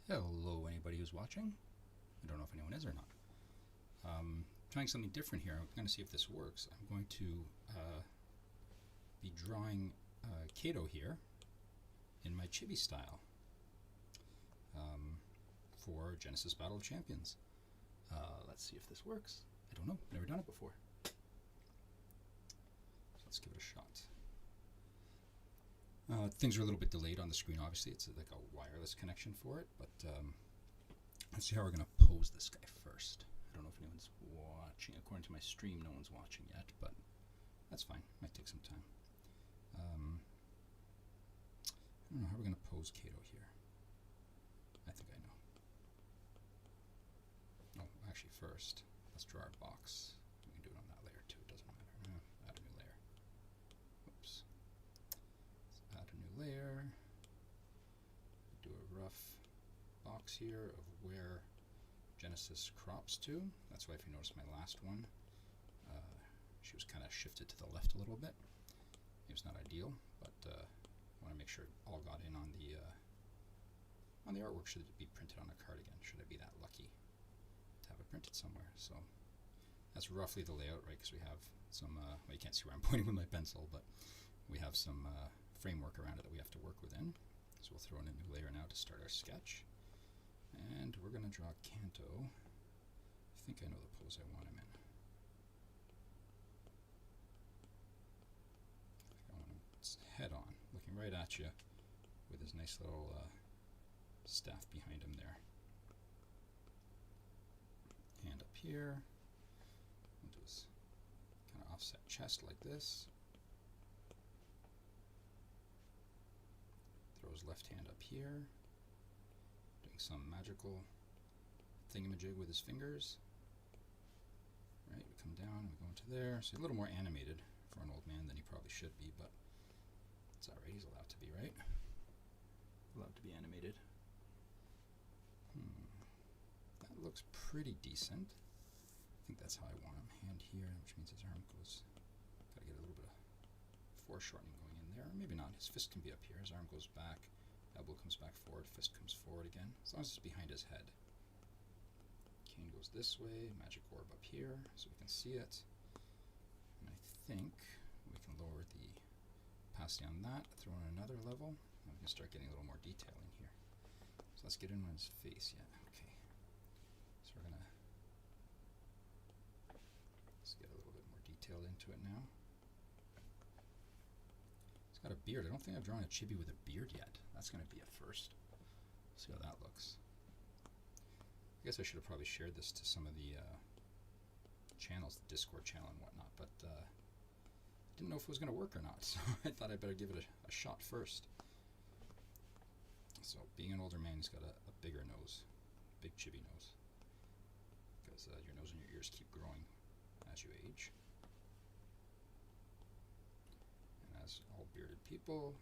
Hello, anybody who's watching. I don't know if anyone is or not. Trying something different here. I'm going to see if this works. I'm going to be drawing Cato here in my chibi style for Genesis Battle of Champions. Let's see if this works. I don't know. Never done it before. So let's give it a shot. Things are a little bit delayed on the screen, obviously. It's like a wireless connection for it, but let's see how we're going to pose this guy first. I don't know if anyone's watching. According to my stream, no one's watching yet, but that's fine. Might take some time. I don't know how we're going to pose Cato here. I think I know. Oh, actually first, let's draw our box. We can do it on that layer too. It doesn't matter. Add a new layer. Whoops. Let's add a new layer. Do a rough box here of where Genesis crops to. That's why if you notice my last one, she was kind of shifted to the left a little bit. It was not ideal, but I want to make sure it all got in on the artwork. Should it be printed on a card again? Should I be that lucky to have it printed somewhere? So that's roughly the layout, right? Because we have some, well, you can't see where I'm pointing with my pencil, but we have some framework around it that we have to work within. So we'll throw in a new layer now to start our sketch. And we're going to draw Cato. I think I know the pose I want him in. I want him head on, looking right at you with his nice little staff behind him there. Hand up here. We'll do his kind of offset chest like this. Throw his left hand up here. Doing some magical thingamajig with his fingers. Right, we come down, we go into there. So a little more animated for an old man than he probably should be, but it's alright, he's allowed to be, right? Allowed to be animated. That looks pretty decent. I think that's how I want him. Hand here, which means his arm goes, gotta get a little bit of foreshortening going in there. Maybe not, his fist can be up here, his arm goes back, elbow comes back forward, fist comes forward again, as long as it's behind his head. Cane goes this way, magic orb up here, so we can see it. And I think we can lower the opacity on that, throw in another level, and we can start getting a little more detail in here. So let's get in on his face yet. Okay. So we're gonna let's get a little bit more detailed into it now. He's got a beard. I don't think I've drawn a chibi with a beard yet. That's gonna be a first. See how that looks. I guess I should have probably shared this to some of the channels, the Discord channel and whatnot, but didn't know if it was going to work or not, so I thought I'd better give it a shot first. So, being an older man, he's got a bigger nose, big chibi nose, because your nose and your ears keep growing as you age. And as all bearded people,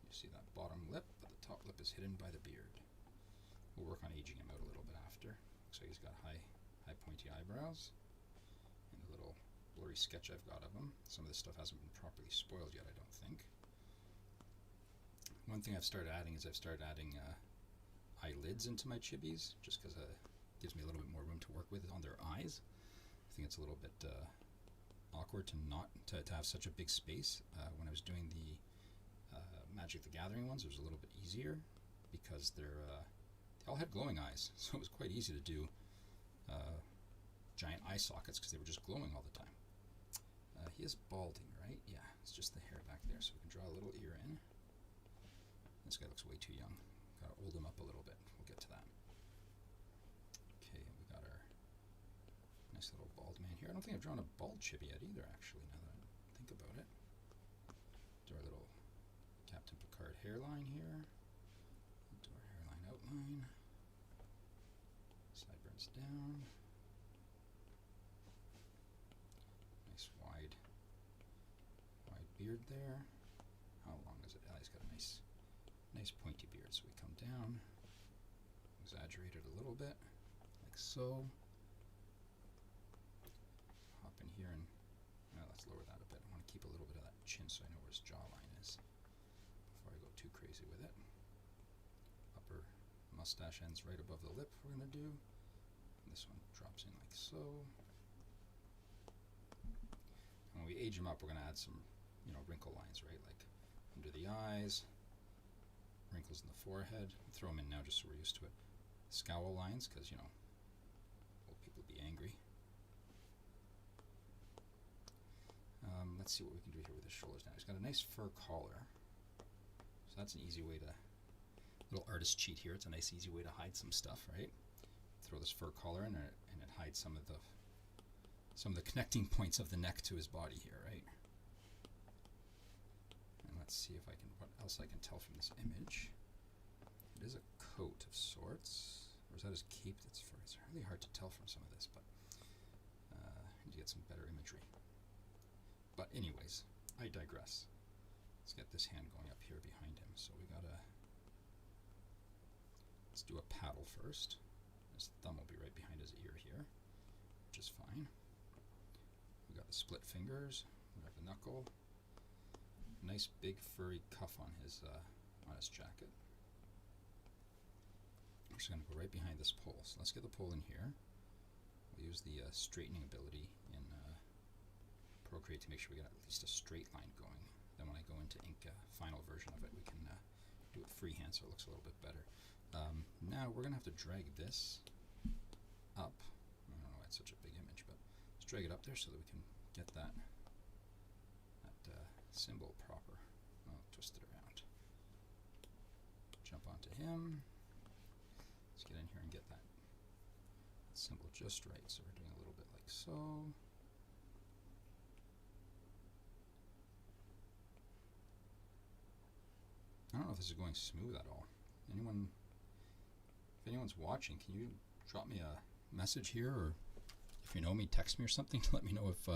you see that bottom lip, but the top lip is hidden by the beard. We'll work on aging him out a little bit after. Looks like he's got high pointy eyebrows. And a little blurry sketch I've got of him. Some of this stuff hasn't been properly spoiled yet, I don't think. One thing I've started adding is eyelids into my chibis, just because it gives me a little bit more room to work with on their eyes. I think it's a little bit awkward to have such a big space. When I was doing the Magic the Gathering ones, it was a little bit easier because they all had glowing eyes, so it was quite easy to do giant eye sockets because they were just glowing all the time. He is balding, right? Yeah, it's just the hair back there, so we can draw a little ear in. This guy looks way too young. Gotta old him up a little bit. We'll get to that. Okay, we got our nice little bald man here. I don't think I've drawn a bald chibi yet either, actually, now that I think about it. Do our little Captain Picard hairline here. Do our hairline outline. Sideburns down. Nice wide beard there. How long is it? He's got a nice pointy beard. So we come down, exaggerate it a little bit, like so. Hop in here and let's lower that a bit. I want to keep a little bit of that chin so I know where his jawline is before I go too crazy with it. Upper mustache ends right above the lip we're going to do. And this one drops in like so. And when we age them up, we're going to add some, you know, wrinkle lines, right? Like under the eyes, wrinkles in the forehead. Throw them in now just so we're used to it. Scowl lines, because, you know, old people be angry. Let's see what we can do here with his shoulders now. He's got a nice fur collar. So that's an easy way to, little artist cheat here. It's a nice easy way to hide some stuff, right? Throw this fur collar in and it hides some of the connecting points of the neck to his body here, right? And let's see if I can, what else I can tell from this image. It is a coat of sorts. Or is that his cape that's fur? It's really hard to tell from some of this, but I need to get some better imagery. But anyways, I digress. Let's get this hand going up here behind him. So we gotta, let's do a paddle first. His thumb will be right behind his ear here, which is fine. We got the split fingers, we have the knuckle, nice big furry cuff on his jacket. We're just gonna go right behind this pole. So let's get the pole in here. We'll use the straightening ability in Procreate to make sure we get at least a straight line going. Then when I go into ink a final version of it, we can do it freehand so it looks a little bit better. Now we're going to have to drag this up. I don't know why it's such a big image, but let's drag it up there so that we can get that symbol proper. I'll twist it around. Jump onto him. Let's get in here and get that symbol just right. So we're doing a little bit like so. I don't know if this is going smooth at all. If anyone's watching, can you drop me a message here, or if you know me, text me or something to let me know if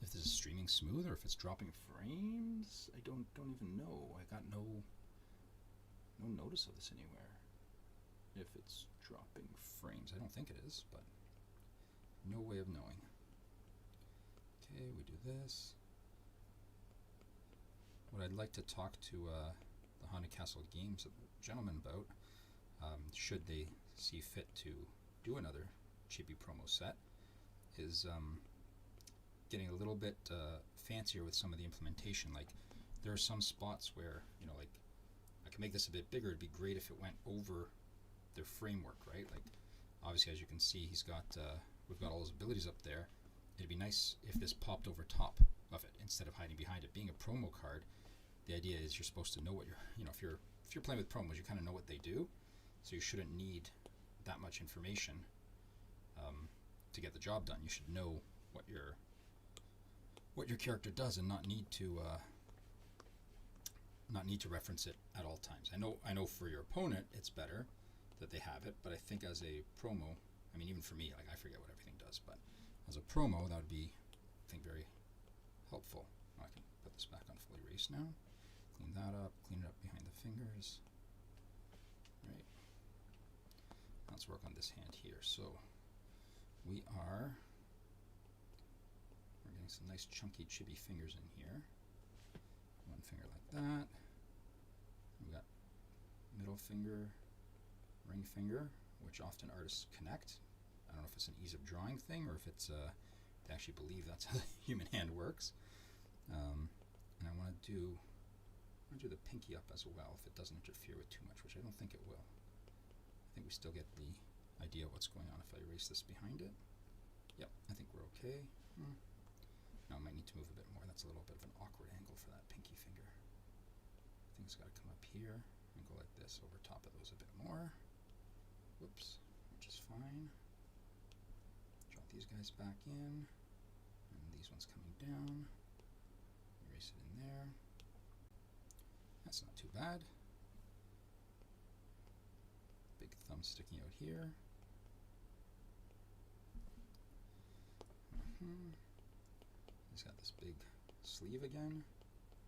this is streaming smooth or if it's dropping frames. I don't even know. I got no notice of this anywhere. If it's dropping frames, I don't think it is, but no way of knowing. Okay, we do this. What I'd like to talk to the Haunted Castle Games gentlemen about, should they see fit to do another chibi promo set, is getting a little bit fancier with some of the implementation. Like, there are some spots where, you know, like, I can make this a bit bigger. It'd be great if it went over their framework, right? Like, obviously, as you can see, he's got we've got all his abilities up there. It'd be nice if this popped over top of it instead of hiding behind it. Being a promo card, the idea is you're supposed to know what if you're playing with promos, you kind of know what they do, so you shouldn't need that much information to get the job done. You should know what your character does and not need to reference it at all times. I know for your opponent it's better that they have it, but I think as a promo, I mean, even for me, like, I forget what everything does, but as a promo, that would be, I think, very helpful. I can put this back on full erase now. Clean that up, clean it up behind the fingers. Right. Let's work on this hand here. So we're getting some nice chunky chibi fingers in here. One finger like that. We got middle finger, ring finger, which often artists connect. I don't know if it's an ease of drawing thing or if it's they actually believe that's how the human hand works. And I want to do the pinky up as well if it doesn't interfere with too much, which I don't think it will. I think we still get the idea of what's going on if I erase this behind it. Yep, I think we're okay. Now I might need to move a bit more. That's a little bit of an awkward angle for that pinky finger. I think it's got to come up here and go like this over top of those a bit more. Whoops, which is fine. Drop these guys back in, and these ones coming down. Erase it in there. That's not too bad. Big thumb sticking out here. He's got this big sleeve again.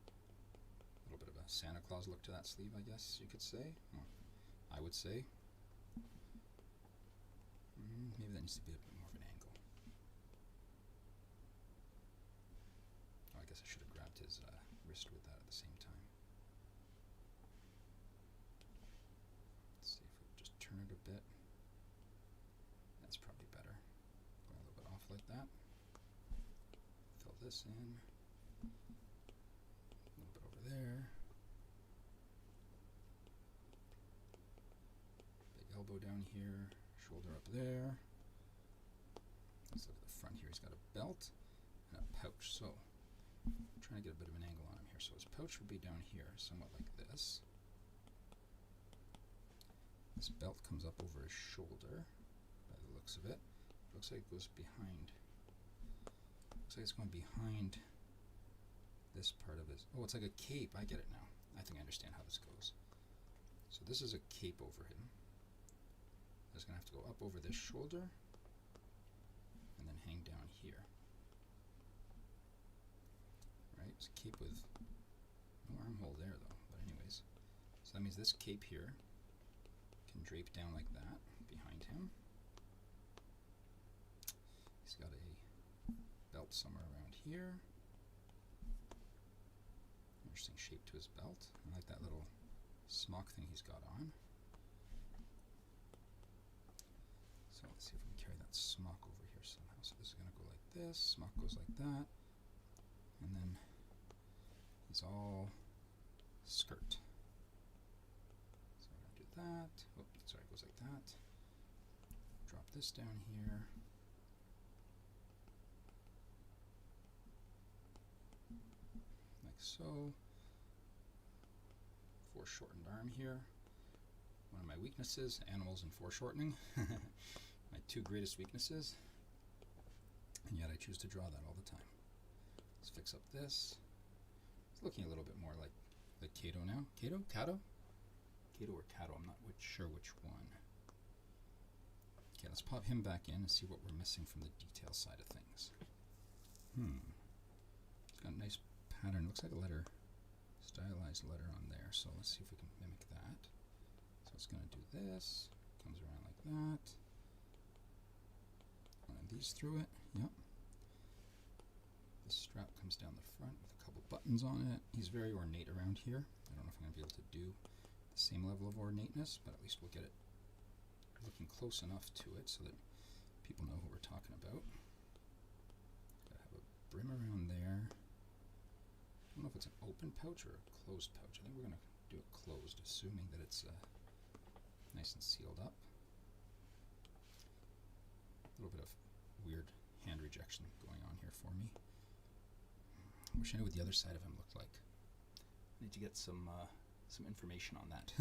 A little bit of a Santa Claus look to that sleeve, I guess you could say. Well, I would say. Maybe that needs to be a bit more of an angle. Oh, I guess I should have grabbed his wrist with that at the same time. Let's see if we that. Fill this in. A little bit over there. Big elbow down here. Shoulder up there. Let's look at the front here. He's got a belt and a pouch. So I'm trying to get a bit of an angle on him here. So his pouch would be down here, somewhat like this. This belt comes up over his shoulder by the looks of it. Looks like it goes behind. Looks like it's going behind this part of his. Oh, it's like a cape. I get it now. I think I understand how this goes. So this is a cape over him. It's going to have to go up over this shoulder and then hang down here. Right? It's a cape with no armhole there though. But anyways, so that means this cape here can drape down like that behind him. He's got a belt somewhere around here. Interesting shape to his belt. I like that little smock thing he's got on. So let's see if we can carry that smock over here somehow. So this is going to go like this, smock goes like that, and then he's all skirt. So we're going to do that. Oh, sorry, it goes like that. Drop this down here. Like so. Foreshortened arm here. One of my weaknesses, animals and foreshortening. My two greatest weaknesses. And yet I choose to draw that all the time. Let's fix up this. It's looking a little bit more like Cato now. Cato? Cato? Cato or Cato, I'm not sure which one. Okay, let's pop him back in and see what we're missing from the detail side of things. It's got a nice pattern. Looks like a letter, stylized letter on there. So let's see if we can mimic that. So it's going to do this. Comes around like that. Run these through it. Yep. The strap comes down the front with a couple buttons on it. He's very ornate around here. I don't know if I'm going to be able to do the same level of ornateness, but at least we'll get it looking close enough to it so that people know who we're talking about. Gotta have a brim around there. I don't know if it's an open pouch or a closed pouch. I think we're going to do it closed, assuming that it's nice and sealed up. A little bit of weird hand rejection going on here for me. I wish I knew what the other side of him looked like. I need to get some information on that.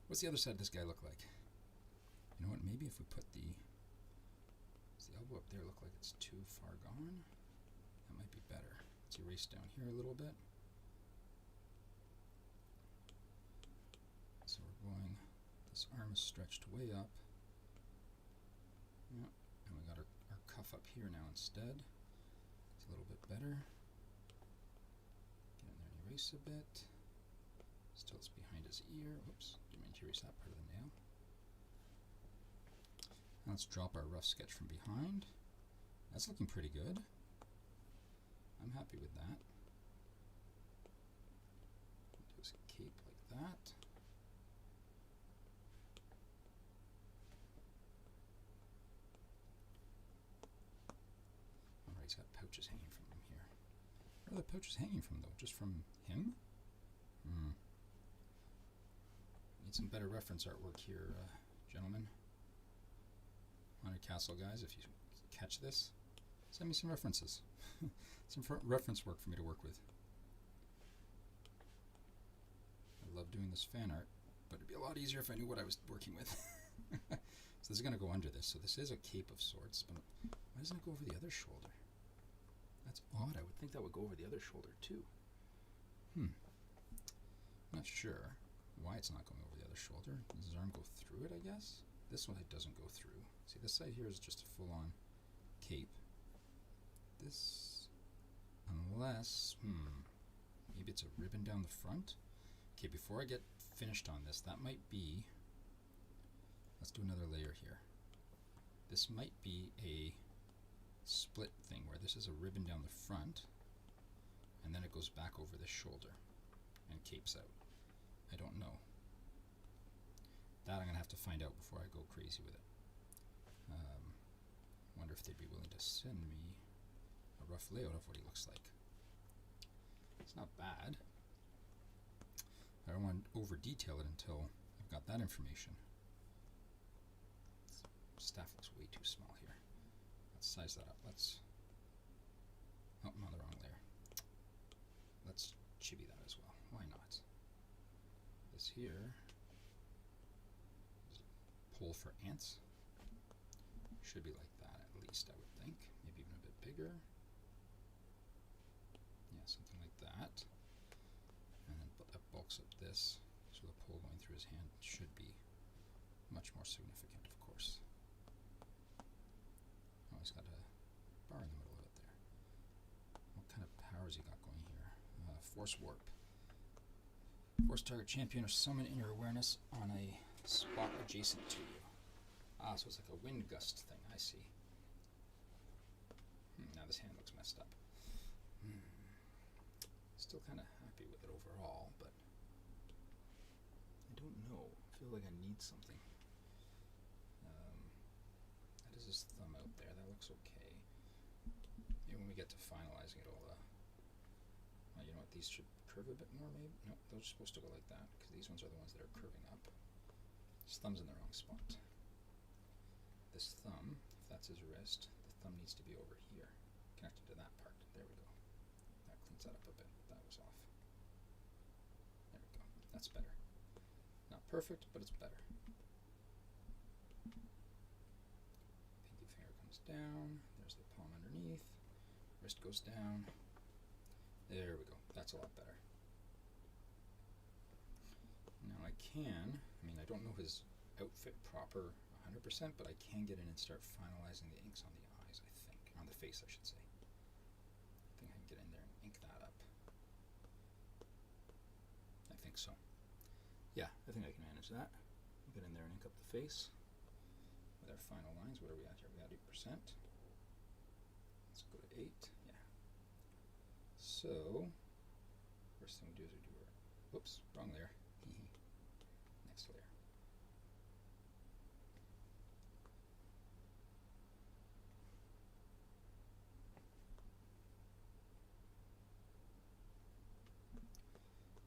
What's the other side of this guy look like? You know what, maybe if we put does the elbow up there look like it's too far gone? That might be better. Let's erase down here a little bit. So we're going, this arm is stretched way up. Yep, and we got our cuff up here now instead. It's a little bit better. Get in there and erase a bit. Still it's behind his ear. Whoops, didn't mean to erase that part of the nail. Now let's drop our rough sketch from behind. That's looking pretty good. I'm happy with that. Do his cape like that. Alright, he's got pouches hanging from him here. Where are the pouches hanging from though? Just from him? Need some better reference artwork here, gentlemen. Haunted Castle guys, if you catch this, send me some references. Some reference work for me to work with. I love doing this fan art, but it'd be a lot easier if I knew what I was working with. So this is going to go under this. So this is a cape of sorts, but why doesn't it go over the other shoulder? That's odd. I would think that would go over the other shoulder too. Not sure why it's not going over the other shoulder. Does his arm go through it, I guess? This one it doesn't go through. See, this side here is just a full-on cape. This, unless, maybe it's a ribbon down the front. Okay, before I get finished on this, that might be, let's do another layer here. This might be a split thing where this is a ribbon down the front and then it goes back over the shoulder and capes out. I don't know. That I'm going to have to find out before I go crazy with it. Wonder if they'd be willing to send me a rough layout of what he looks like. It's not bad. I don't want to over detail it until I've got that information. Staff looks way too small here. Let's size that up. Oh, I'm on the wrong layer. Let's chibi that as well. Why not? This here is a pole for ants. Should be like that at least, I would think. Maybe even a bit bigger. Yeah, something like that. And then that bulks up this, so the pole going through his hand should be much more significant, of course. Oh, he's got a bar in the middle of it there. What kind of powers he got going here? Force warp. Force target champion or summon in your awareness on a spot adjacent to you. Ah, so it's like a wind gust thing, I see. Now this hand looks messed up. Still kind of happy with it overall, but I don't know. I feel like I need something. That is his thumb out there. That looks okay. Maybe when we get to finalizing it all, well, you know what? These should curve a bit more, maybe? No, those are supposed to go like that, because these ones are the ones that are curving up. His thumb's in the wrong spot. This thumb, if that's his wrist, the thumb needs to be over here, connected to that part. There we go. That cleans that up a bit. That was off. There we go. That's better. Not perfect, but it's better. Pinky finger comes down. There's the palm underneath. Wrist goes down. There we go. That's a lot better. Now I don't know his outfit proper 100%, but I can get in and start finalizing the inks on the eyes, I think. On the face, I should say. I think I can get in there and ink that up. I think so. Yeah, I think I can manage that. Get in there and ink up the face with our final lines. What are we at here? We got 8%. Let's go to 8. Yeah. So, first thing we do is we do our, whoops, wrong layer. Next layer.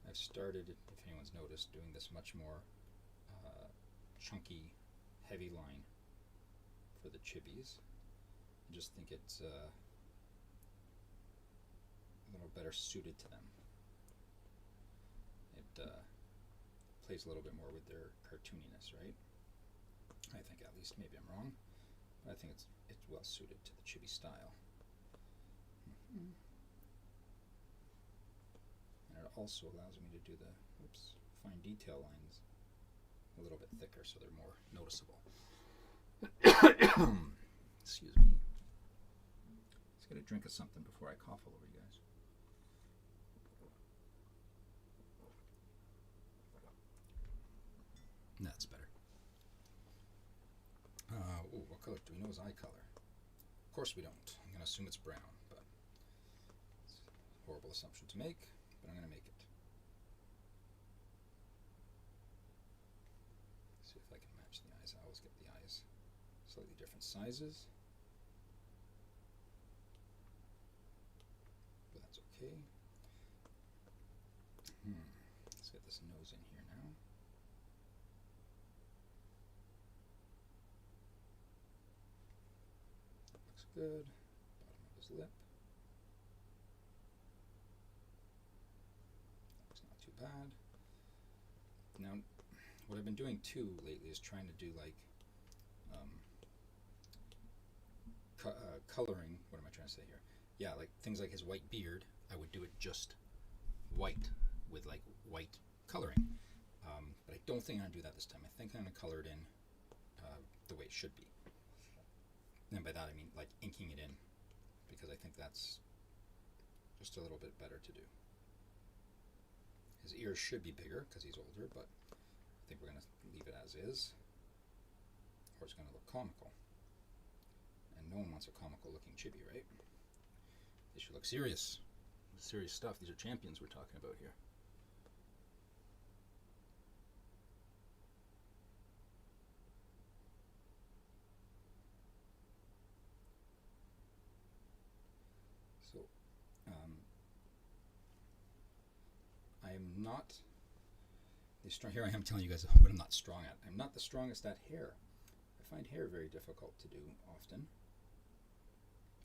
I've started, if anyone's noticed, doing this much more chunky, heavy line for the chibis. I just think it's a little better suited to them. It plays a little bit more with their cartooniness, right? I think, at least. Maybe I'm wrong, but I think it's well suited to the chibi style. And it also allows me to do the fine detail lines a little bit thicker, so they're more noticeable. Excuse me. Let's get a drink of something before I cough all over you guys. That's better. What color? Do we know his eye color? Of course we don't. I'm going to assume it's brown, but it's a horrible assumption to make, but I'm going to make it. See if I can match the eyes. I always get the eyes slightly different sizes, but that's okay. Let's get this nose in here now. Looks good. Bottom of his lip. Looks not too bad. Now, what I've been doing too lately is trying to do like coloring. What am I trying to say here? Yeah, like things like his white beard, I would do it just white with like white coloring. But I don't think I'm going to do that this time. I think I'm going to color it in the way it should be. And by that I mean like inking it in, because I think that's just a little bit better to do. His ears should be bigger because he's older, but I think we're going to leave it as is, or it's going to look comical. And no one wants a comical looking chibi, right? They should look serious. Serious stuff. These are champions we're talking about here. So I am not the strong. Here I am telling you guys what I'm not strong at. I'm not the strongest at hair. I find hair very difficult to do often,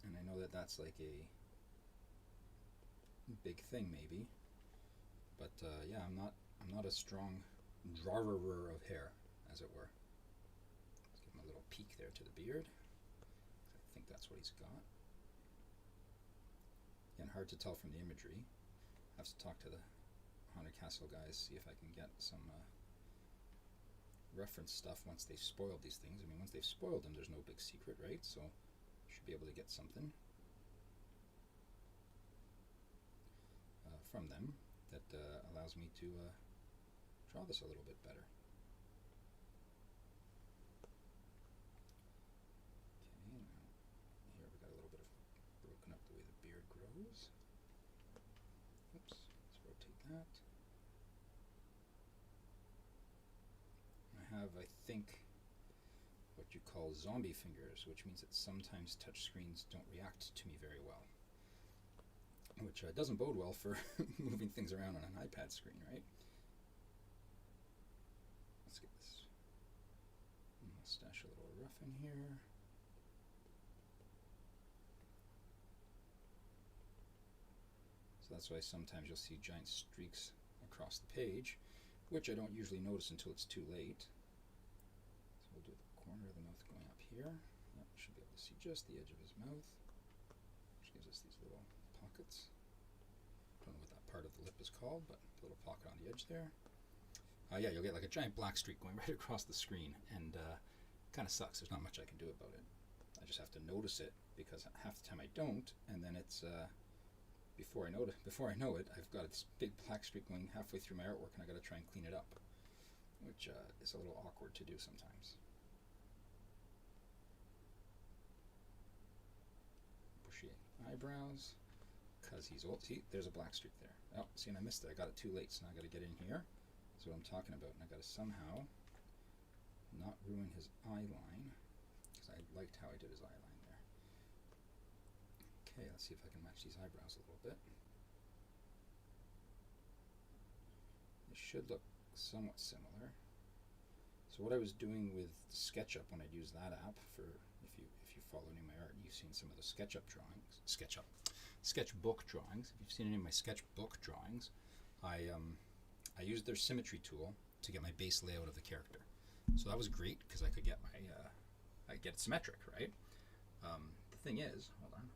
and I know that that's like a big thing maybe. But yeah, I'm not a strong drawer of hair, as it were. Let's give him a little peek there to the beard. I think that's what he's got. Again, hard to tell from the imagery. I have to talk to the Haunted Castle guys, see if I can get some reference stuff once they've spoiled these things. I mean, once they've spoiled them, there's no big secret, right? So should be able to get something from them that allows me to draw this a little bit better. Okay, now here we got a little bit of broken up the way the beard grows. Oops, let's rotate that. I have, I think, what you call zombie fingers, which means that sometimes touch screens don't react to me very well. Which doesn't bode well for moving things around on an iPad screen, right? Let's get this mustache a little rough in here. So that's why sometimes you'll see giant streaks across the page, which I don't usually notice until it's too late. So we'll do the corner of the mouth going up here. Yep, should be able to see just the edge of his mouth, which gives us these little pockets. Don't know what that part of the lip is called, but a little pocket on the edge there. Yeah, you'll get like a giant black streak going right across the screen, and kind of sucks. There's not much I can do about it. I just have to notice it, because half the time I don't, and then it's before I know it, I've got this big black streak going halfway through my artwork, and I got to try and clean it up, which is a little awkward to do sometimes. Bushy eyebrows. Because he's old. See, there's a black streak there. Oh, see, and I missed it. I got it too late, so now I got to get in here. That's what I'm talking about, and I got to somehow not ruin his eye line, because I liked how I did his eye line there. Okay, let's see if I can match these eyebrows a little bit. They should look somewhat similar. So what I was doing with SketchUp when I'd use that app, for if you follow any of my art, you've seen some of the sketchbook drawings. If you've seen any of my sketchbook drawings, I used their symmetry tool to get my base layout of the character. So that was great, because I could get my I get it symmetric, right? The thing is, hold on.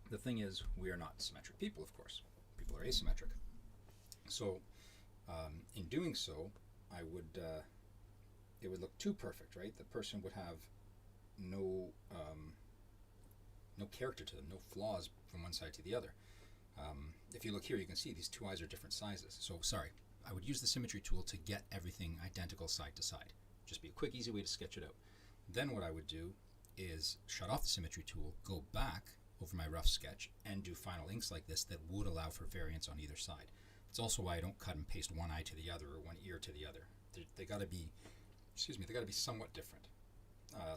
The thing is, we are not symmetric people, of course. People are asymmetric. So in doing so, I would it would look too perfect, right? The person would have no character to them, no flaws from one side to the other. If you look here, you can see these two eyes are different sizes. So sorry, I would use the symmetry tool to get everything identical side to side. Just be a quick, easy way to sketch it out. Then what I would do is shut off the symmetry tool, go back over my rough sketch, and do final inks like this that would allow for variance on either side. It's also why I don't cut and paste one eye to the other or one ear to the other. They got to be, they got to be somewhat different.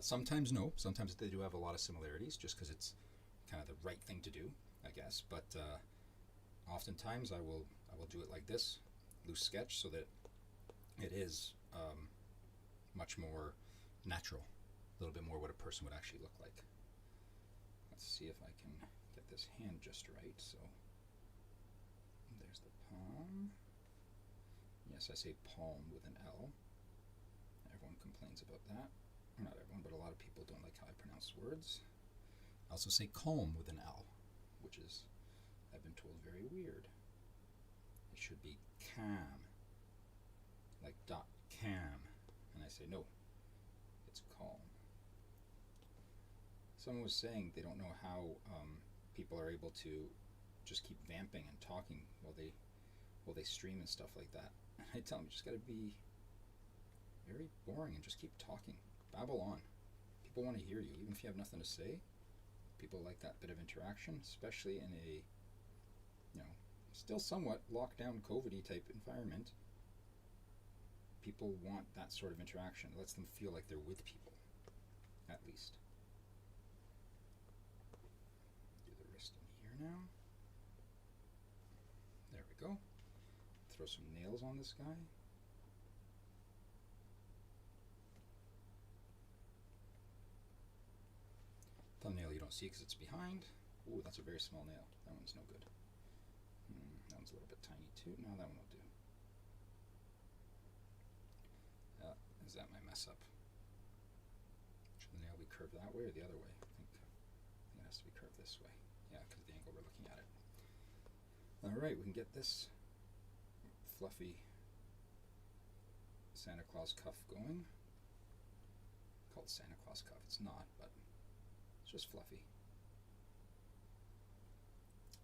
Sometimes no, sometimes they do have a lot of similarities, just because it's kind of the right thing to do, I guess. But oftentimes I will do it like this, loose sketch, so that it is much more natural, a little bit more what a person would actually look like. Let's see if I can get this hand just right. So there's the palm. Yes, I say palm with an L. Everyone complains about that. Not everyone, but a lot of people don't like how I pronounce words. I also say calm with an L, which is, I've been told, very weird. It should be cam, like .cam, and I say no, it's calm. Someone was saying they don't know how people are able to just keep vamping and talking while they stream and stuff like that. And I tell them, you just got to be very boring and just keep talking. Babble on. People want to hear you, even if you have nothing to say. People like that bit of interaction, especially in a, still somewhat locked down, COVID-y type environment. People want that sort of interaction. It lets them feel like they're with people, at least. throw some nails on this guy. Thumbnail you don't see because it's behind. Ooh, that's a very small nail. That one's no good. That one's a little bit tiny too. No, that one will do. Is that my mess up? Should the nail be curved that way or the other way? I think it has to be curved this way. Yeah, because of the angle we're looking at it. Alright, we can get this fluffy Santa Claus cuff going. Called Santa Claus cuff. It's not, but it's just fluffy.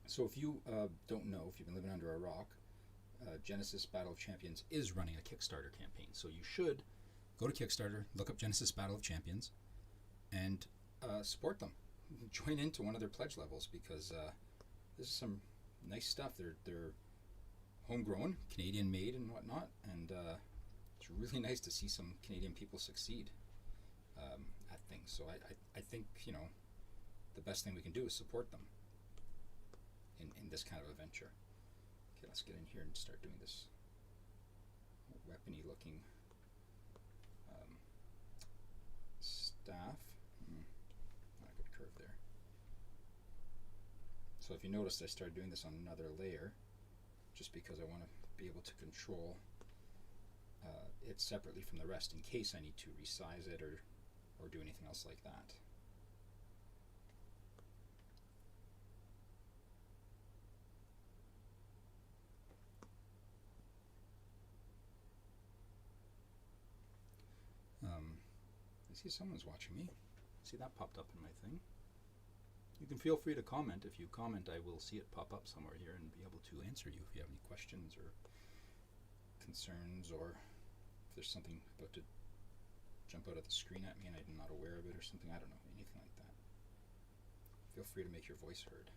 So if you don't know, if you've been living under a rock, Genesis Battle of Champions is running a Kickstarter campaign. So you should go to Kickstarter, look up Genesis Battle of Champions, and support them. Join into one of their pledge levels because this is some nice stuff. They're homegrown, Canadian made and whatnot, and it's really nice to see some Canadian people succeed at things. So I think, you know, the best thing we can do is support them in this kind of a venture. Okay, let's get in here and start doing this weapony looking staff. Not a good curve there. So if you noticed, I started doing this on another layer just because I want to be able to control it separately from the rest in case I need to resize it or do anything else like that. I see someone's watching me. See that popped up in my thing. You can feel free to comment. If you comment, I will see it pop up somewhere here and be able to answer you if you have any questions or concerns, or if there's something about to jump out of the screen at me and I'm not aware of it or something. I don't know, anything like that. Feel free to make your voice heard.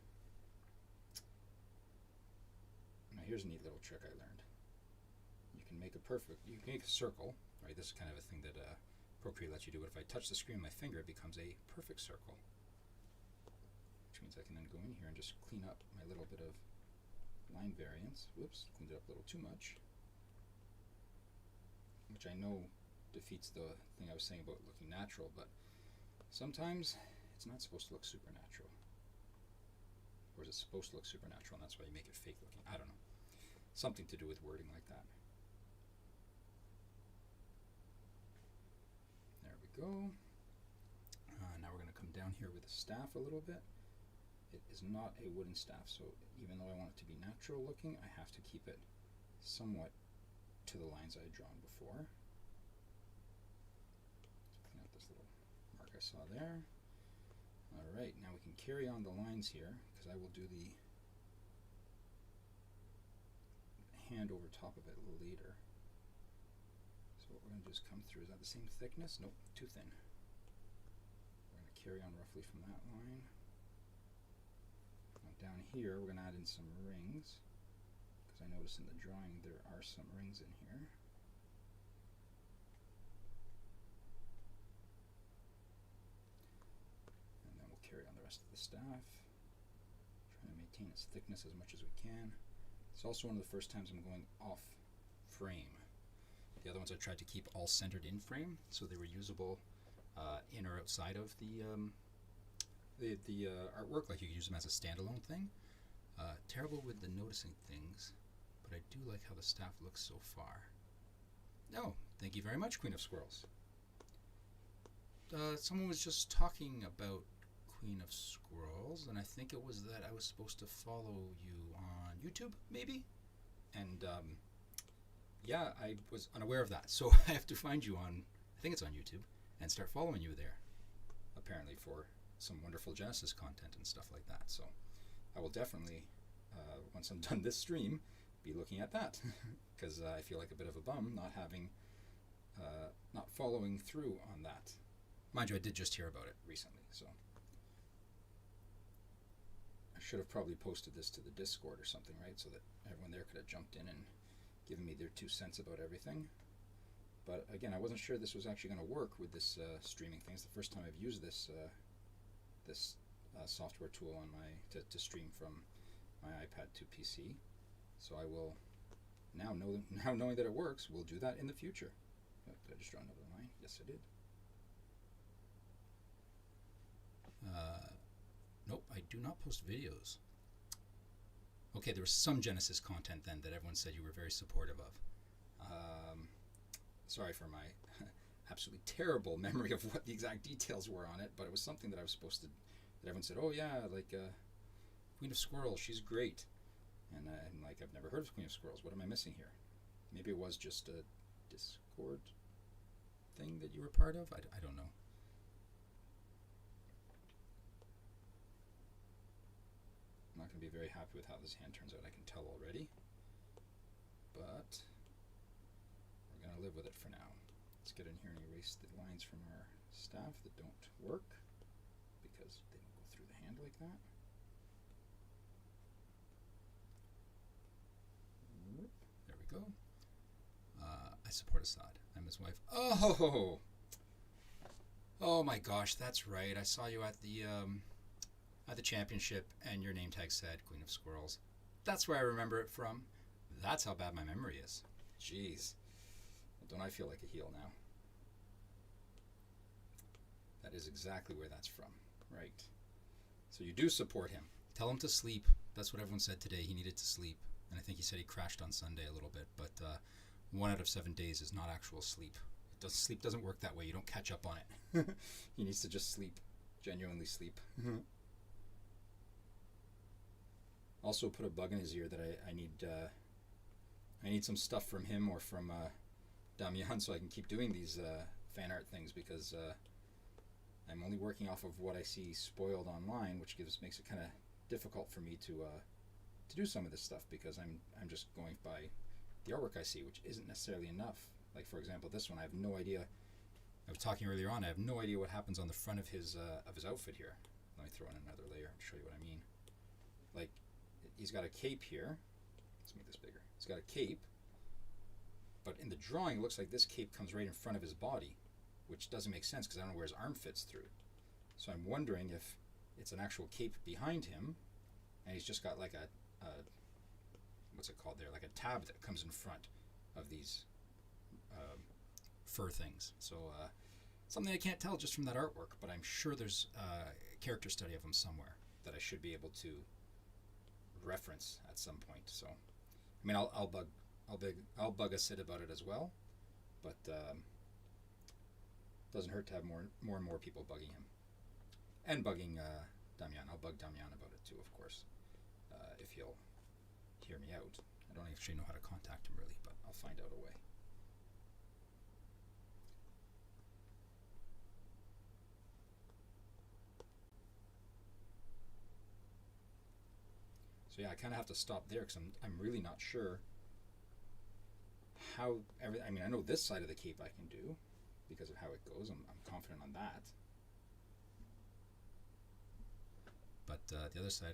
Now here's a neat little trick I learned. You can make a circle, right? This is kind of a thing that Procreate lets you do. But if I touch the screen with my finger, it becomes a perfect circle, which means I can then go in here and just clean up my little bit of line variance. Whoops, cleaned it up a little too much, which I know defeats the thing I was saying about looking natural, but sometimes it's not supposed to look supernatural. Or is it supposed to look supernatural and that's why you make it fake looking? I don't know. Something to do with wording like that. There we go. Now we're going to come down here with the staff a little bit. It is not a wooden staff, so even though I want it to be natural looking, I have to keep it somewhat to the lines I had drawn before. Clean out this little mark I saw there. Alright, now we can carry on the lines here, because I will do the hand over top of it later. So what we're going to do is come through. Is that the same thickness? Nope, too thin. We're going to carry on roughly from that line. Now down here we're going to add in some rings, because I noticed in the drawing there are some rings in here. And then we'll carry on the rest of the staff, trying to maintain its thickness as much as we can. It's also one of the first times I'm going off frame. The other ones I tried to keep all centered in frame, so they were usable in or outside of the artwork, like you could use them as a standalone thing. Terrible with the noticing things, but I do like how the staff looks so far. Oh, thank you very much, Queen of Squirrels. Someone was just talking about Queen of Squirrels, and I think it was that I was supposed to follow you on YouTube, maybe? And yeah, I was unaware of that, so I have to find you on, I think it's on YouTube, and start following you there, apparently for some wonderful Genesis content and stuff like that. So I will definitely, once I'm done this stream, be looking at that, because I feel like a bit of a bum not having, not following through on that. Mind you, I did just hear about it recently, so I should have probably posted this to the Discord or something, right, so that everyone there could have jumped in and given me their 2 cents about everything. But again, I wasn't sure this was actually going to work with this streaming thing. It's the first time I've used this software tool on my to stream from my iPad to PC. So I will Now knowing that it works, we'll do that in the future. Oh, did I just draw another line? Yes, I did. Nope, I do not post videos. Okay, there was some Genesis content then that everyone said you were very supportive of. Sorry for my absolutely terrible memory of what the exact details were on it, but it was something that I was supposed to, that everyone said, oh yeah, like Queen of Squirrels, she's great. And like, I've never heard of Queen of Squirrels. What am I missing here? Maybe it was just a Discord thing that you were part of? I don't know. I'm not going to be very happy with how this hand turns out, I can tell already. But we're going to live with it for now. Let's get in here and erase the lines from our staff that don't work, because they don't go through the hand like that. There we go. I support Assad. I'm his wife. Oh! Oh my gosh, that's right. I saw you at the championship, and your name tag said Queen of Squirrels. That's where I remember it from. That's how bad my memory is. Jeez. Well, don't I feel like a heel now? That is exactly where that's from. Right. So you do support him. Tell him to sleep. That's what everyone said today. He needed to sleep. And I think he said he crashed on Sunday a little bit. But 1 out of 7 days is not actual sleep. Sleep doesn't work that way. You don't catch up on it. He needs to just sleep. Genuinely sleep. Also put a bug in his ear that I need some stuff from him or from Damian so I can keep doing these fan art things, because I'm only working off of what I see spoiled online, which makes it kind of difficult for me to do some of this stuff, because I'm just going by the artwork I see, which isn't necessarily enough. Like, for example, this one, I have no idea. I was talking earlier on, I have no idea what happens on the front of his outfit here. Let me throw in another layer to show you what I mean. Like, he's got a cape here. Let's make this bigger. He's got a cape, but in the drawing, it looks like this cape comes right in front of his body, which doesn't make sense because I don't know where his arm fits through. So I'm wondering if it's an actual cape behind him, and he's just got like a what's it called there? Like a tab that comes in front of these fur things. So something I can't tell just from that artwork, but I'm sure there's a character study of him somewhere that I should be able to reference at some point. So, I mean, I'll bug a Sid about it as well, but doesn't hurt to have more and more people bugging him, and bugging Damian. I'll bug Damian about it too, of course, if he'll hear me out. I don't actually know how to contact him really, but I'll find out a way. So yeah, I kind of have to stop there because I'm really not sure how I mean, I know this side of the cape I can do because of how it goes. I'm confident on that. But the other side,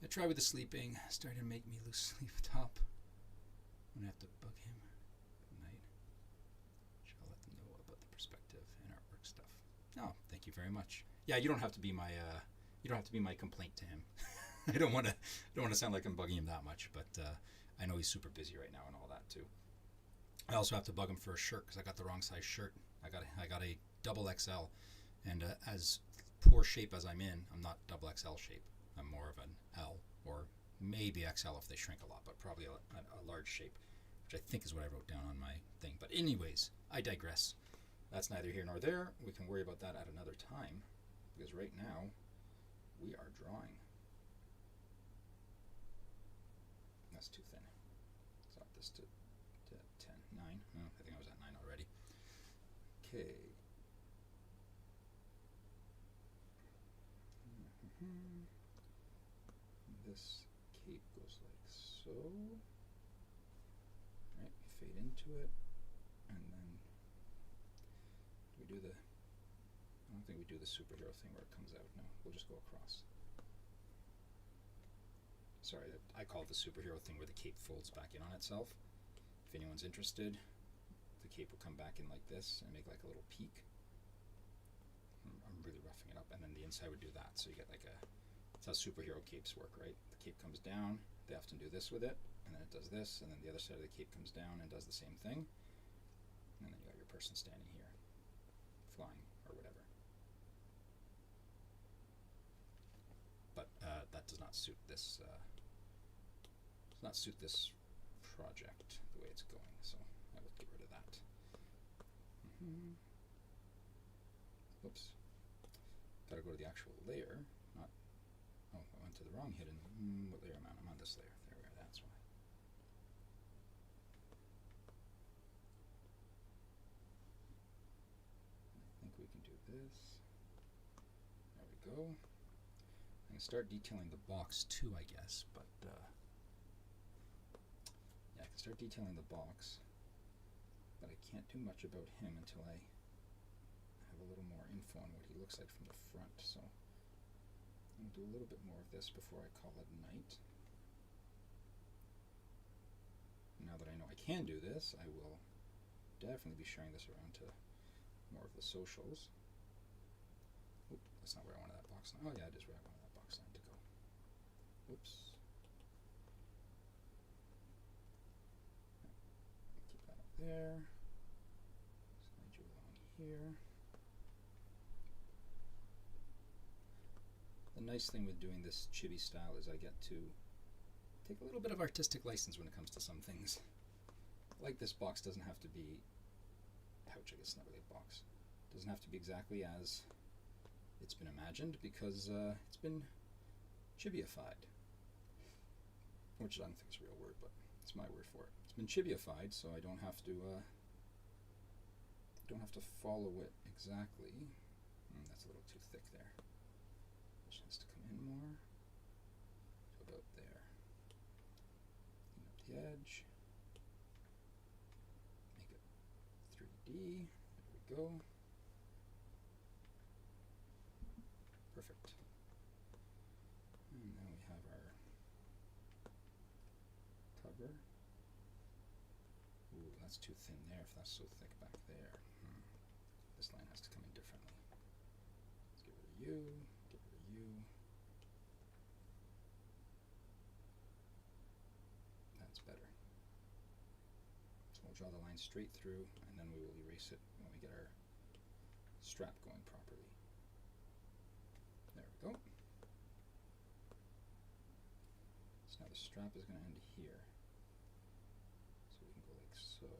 I tried with the sleeping. Starting to make me lose sleep top. I'm gonna have to bug him tonight. I'll let them know about the perspective and artwork stuff. No, thank you very much. Yeah, you don't have to be my complaint to him. I don't want to sound like I'm bugging him that much, but I know he's super busy right now and all that too. I also have to bug him for a shirt because I got the wrong size shirt. I got a double XL, and as poor shape as I'm in, I'm not double XL shape. I'm more of an L or maybe XL if they shrink a lot, but probably a large shape, which I think is what I wrote down on my thing. But anyways, I digress. That's neither here nor there. We can worry about that at another time, because right now we are drawing. That's too thin. Let's up this to 10, 9. Oh, I think I was at 9 already. Okay. This cape goes like so. Right, we fade into it, and then we do the. I don't think we do the superhero thing where it comes out. No, we'll just go across. Sorry, I call it the superhero thing where the cape folds back in on itself. If anyone's interested, the cape will come back in like this and make like a little peak. I'm really roughing it up, and then the inside would do that. So you get like a. That's how superhero capes work, right? The cape comes down. They often do this with it, and then it does this, and then the other side of the cape comes down and does the same thing, and then you got your person standing here, flying or whatever. But that does not suit this. Does not suit this project the way it's going, so I will get rid of that. Oops. Gotta go to the actual layer, not. Oh, I went to the wrong hidden. What layer am I on? I'm on this layer. There we are. That's why. I think we can do this. There we go. I can start detailing the box too, I guess, but yeah, I can start detailing the box, but I can't do much about him until I have a little more info on what he looks like from the front. So I'm going to do a little bit more of this before I call it night. Now that I know I can do this, I will definitely be sharing this around to more of the socials. Oop, that's not where I wanted that box line. Oh yeah, it is where I wanted that box line to go. Oops. Keep that up there. Slide you along here. The nice thing with doing this chibi style is I get to take a little bit of artistic license when it comes to some things. Like this box doesn't have to be, pouch, I guess it's not really a box, doesn't have to be exactly as it's been imagined, because it's been chibiified, which I don't think is a real word, but it's my word for it. It's been chibiified, so I don't have to follow it exactly. That's a little too thick there. Which has to come in more. To about there. Clean up the edge. Make it 3D. There we go. Perfect. And then we have our cover. Ooh, that's too thin there if that's so thick back there. This line has to come in differently. Let's get rid of you, get rid of you. That's better. So we'll draw the line straight through, and then we will erase it when we get our strap going properly. There we go. So now the strap is going to end here. So we can go like so.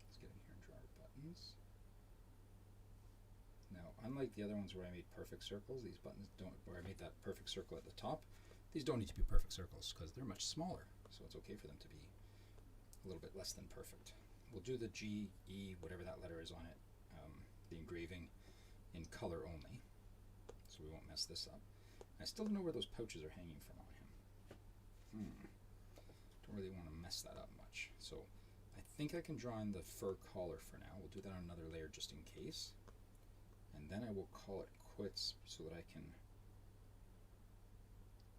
Let's get in here and draw our buttons. Now, unlike the other ones where I made perfect circles, these buttons don't, where I made that perfect circle at the top, these don't need to be perfect circles because they're much smaller, so it's okay for them to be a little bit less than perfect. We'll do the G, E, whatever that letter is on it, the engraving, in color only, so we won't mess this up. I still don't know where those pouches are hanging from on him. Don't really want to mess that up much, so I think I can draw in the fur collar for now. We'll do that on another layer just in case, and then I will call it quits so that I can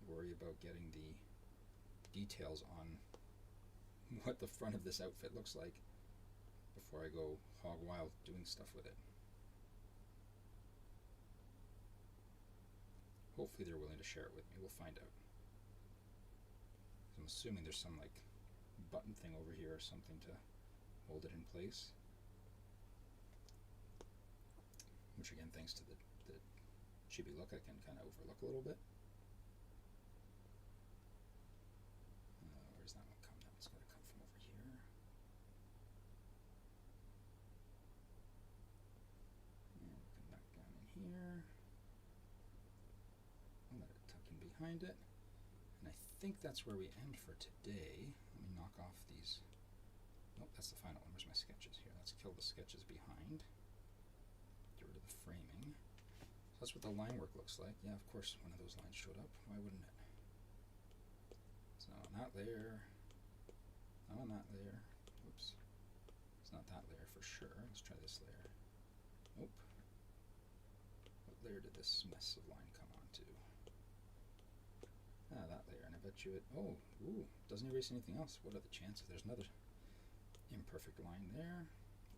worry about getting the details on what the front of this outfit looks like before I go hog wild doing stuff with it. Hopefully they're willing to share it with me. We'll find out. I'm assuming there's some like button thing over here or something to hold it in place. Which again, thanks to the chibi look, I can kind of overlook a little bit. Where's that one come? That one's going to come from over here. And we come back down in here. I'll let it tuck in behind it. And I think that's where we end for today. Let me knock off these. Nope, that's the final one. Where's my sketches here? Let's kill the sketches behind. Get rid of the framing. So that's what the line work looks like. Yeah, of course, one of those lines showed up. Why wouldn't it? It's not on that layer. Not on that layer. Oops. It's not that layer for sure. Let's try this layer. Nope. What layer did this mess of line come onto? Ah, that layer. And I bet you it. Oh, ooh. Doesn't erase anything else. What are the chances? There's another imperfect line there.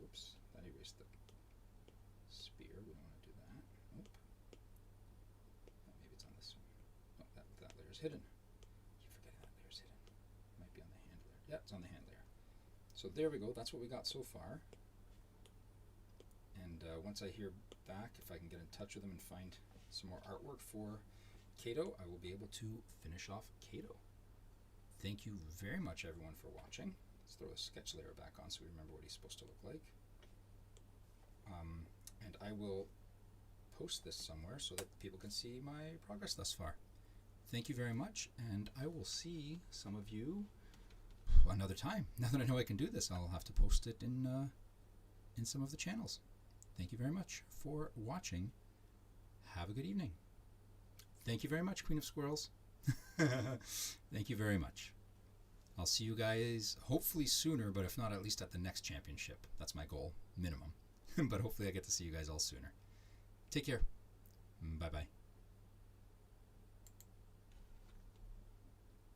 Oops. That erased the spear. We don't want to do that. Nope. Oh, maybe it's on this one. hidden. Keep forgetting that layer's hidden. Might be on the hand layer. Yeah, it's on the hand layer. So there we go. That's what we got so far. And once I hear back, if I can get in touch with them and find some more artwork for Cato, I will be able to finish off Cato. Thank you very much, everyone, for watching. Let's throw the sketch layer back on so we remember what he's supposed to look like. And I will post this somewhere so that people can see my progress thus far. Thank you very much, and I will see some of you another time. Now that I know I can do this, I'll have to post it in some of the channels. Thank you very much for watching. Have a good evening. Thank you very much, Queen of Squirrels. Thank you very much. I'll see you guys hopefully sooner, but if not, at least at the next championship. That's my goal, minimum. But hopefully I get to see you guys all sooner. Take care. Bye-bye.